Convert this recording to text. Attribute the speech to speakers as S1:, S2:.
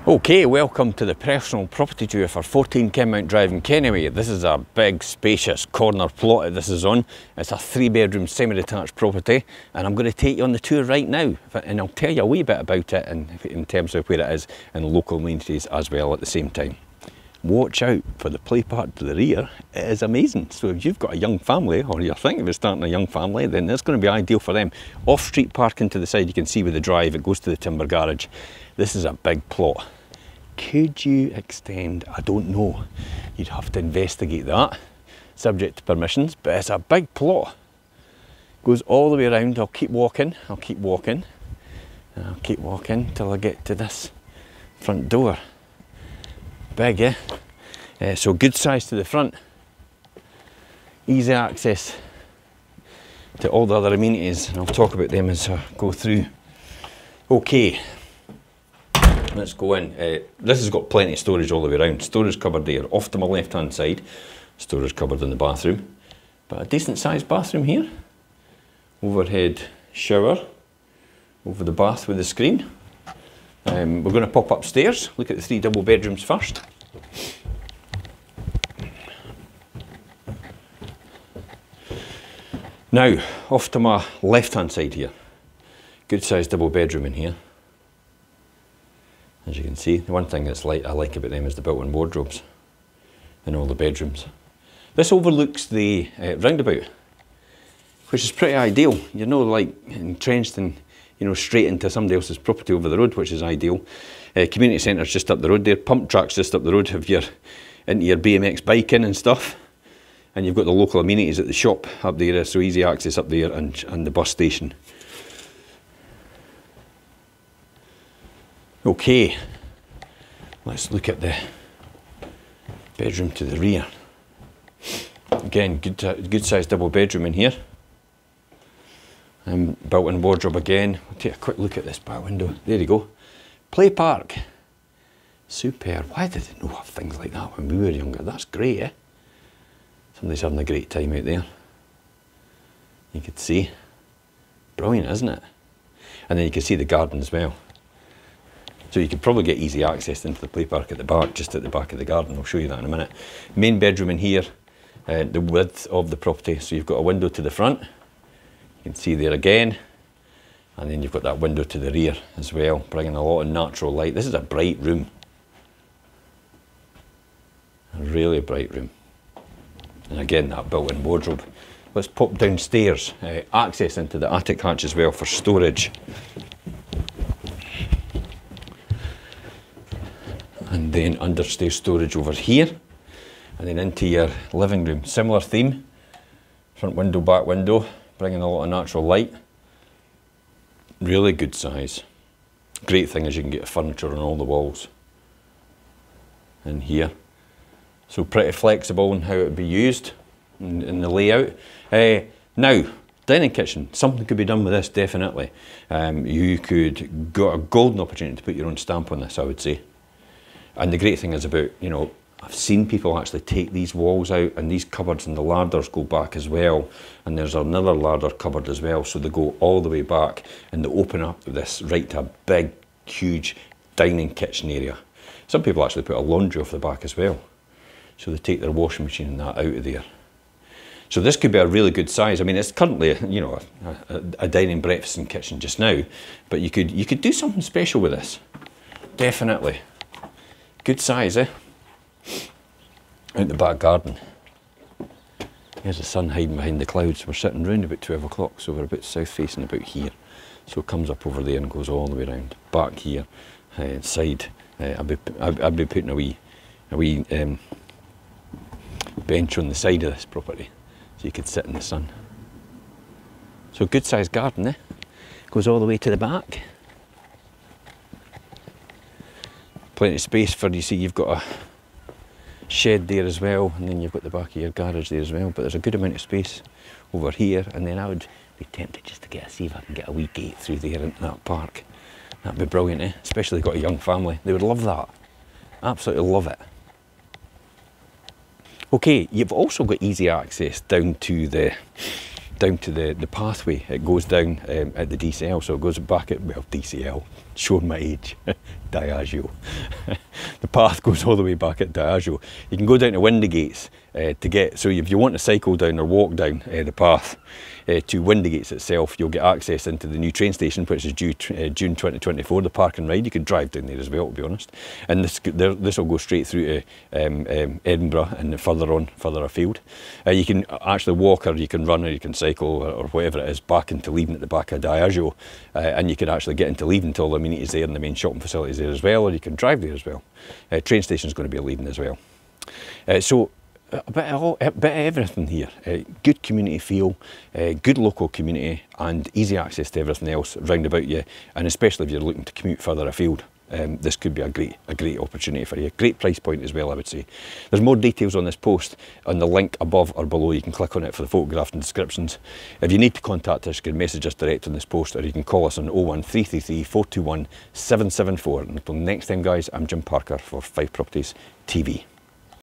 S1: Okay, welcome to the personal property tour for 14 Kenmount Drive in Kennoway. This is a big, spacious corner plot that this is on. It's a 3-bedroom semi-detached property, and I'm going to take you on the tour right now, and I'll tell you a wee bit about it in terms of where it is and local amenities as well at the same time. Watch out for the play park to the rear. It is amazing. So if you've got a young family, or you're thinking of starting a young family, then it's going to be ideal for them. Off-street parking to the side, you can see with the drive, it goes to the timber garage. This is a big plot. Could you extend? I don't know. You'd have to investigate that, subject to permissions, but it's a big plot. Goes all the way around. I'll keep walking, and I'll keep walking till I get to this front door. Big, eh? So good size to the front. Easy access to all the other amenities, and I'll talk about them as I go through. Okay, let's go in. This has got plenty of storage all the way around. Storage cupboard there, off to my left hand side. Storage cupboard in the bathroom. But a decent sized bathroom here. Overhead shower over the bath with the screen. We're going to pop upstairs, look at the 3 double bedrooms first. Now, off to my left hand side here. Good sized double bedroom in here. As you can see, the one thing that's I like about them is the built-in wardrobes in all the bedrooms. This overlooks the roundabout, which is pretty ideal. You're not like entrenched in, you know, straight into somebody else's property over the road, which is ideal. Community centre's just up the road there, pump track's just up the road if you're into your BMX biking and stuff. And you've got the local amenities at the shop up there, so easy access up there, and the bus station. Okay, let's look at the bedroom to the rear. Again, good sized double bedroom in here. Built-in wardrobe again. We'll take a quick look at this back window. There you go. Play park. Superb. Why did they not have things like that when we were younger? That's great, eh? Somebody's having a great time out there. You could see. Brilliant, isn't it? And then you can see the garden as well. So you could probably get easy access into the play park at the back, just at the back of the garden. I'll show you that in a minute. Main bedroom in here. The width of the property. So you've got a window to the front. You can see there again, and then you've got that window to the rear as well, bringing a lot of natural light. This is a bright room, a really bright room. And again, that built-in wardrobe. Let's pop downstairs, access into the attic hatch as well for storage. And then understairs storage over here, and then into your living room. Similar theme, front window, back window. Bringing a lot of natural light. Really good size. Great thing is you can get furniture on all the walls in here. So pretty flexible in how it would be used in the layout. Now, dining kitchen. Something could be done with this, definitely. You could got a golden opportunity to put your own stamp on this, I would say. And the great thing is about, you know, I've seen people actually take these walls out, and these cupboards and the ladders go back as well. And there's another ladder cupboard as well, so they go all the way back and they open up this right to a big, huge dining kitchen area. Some people actually put a laundry off the back as well. So they take their washing machine and that out of there. So this could be a really good size. I mean, it's currently, you know, a dining, breakfast and kitchen just now, but you could do something special with this. Definitely. Good size, eh? Out the back garden. There's the sun hiding behind the clouds. We're sitting round about 12 o'clock, so we're about south facing about here. So it comes up over there and goes all the way around. Back here, side. I'll be putting a wee bench on the side of this property, so you could sit in the sun. So good sized garden, eh? Goes all the way to the back. Plenty of space for, you see, you've got a shed there as well, and then you've got the back of your garage there as well, but there's a good amount of space over here. And then I would be tempted just to see if I can get a wee gate through there into that park. That'd be brilliant, eh? Especially if they've got a young family. They would love that. Absolutely love it. Okay, you've also got easy access down to the pathway. It goes down at the DCL, so it goes back at, well, DCL, showing my age, Diageo. The path goes all the way back at Diageo. You can go down to Windygates to get, so if you want to cycle down or walk down the path to Windygates itself, you'll get access into the new train station, which is due June 2024, the park and ride. You could drive down there as well, to be honest. And this will go straight through to Edinburgh and further afield. You can actually walk, or you can run, or you can cycle, or whatever it is, back into Leaden at the back of Diageo. And you can actually get into Leaden until the amenities there and the main shopping facilities there as well, or you can drive there as well. Train station is going to be Leaden as well. So a bit of everything here. Good community feel, good local community, and easy access to everything else round about you. And especially if you're looking to commute further afield, this could be a great opportunity for you. Great price point as well, I would say. There's more details on this post on the link above or below. You can click on it for the photograph and descriptions. If you need to contact us, you can message us direct on this post, or you can call us on 01333 421 774. And until next time, guys, I'm Jim Parker for 5 Properties TV.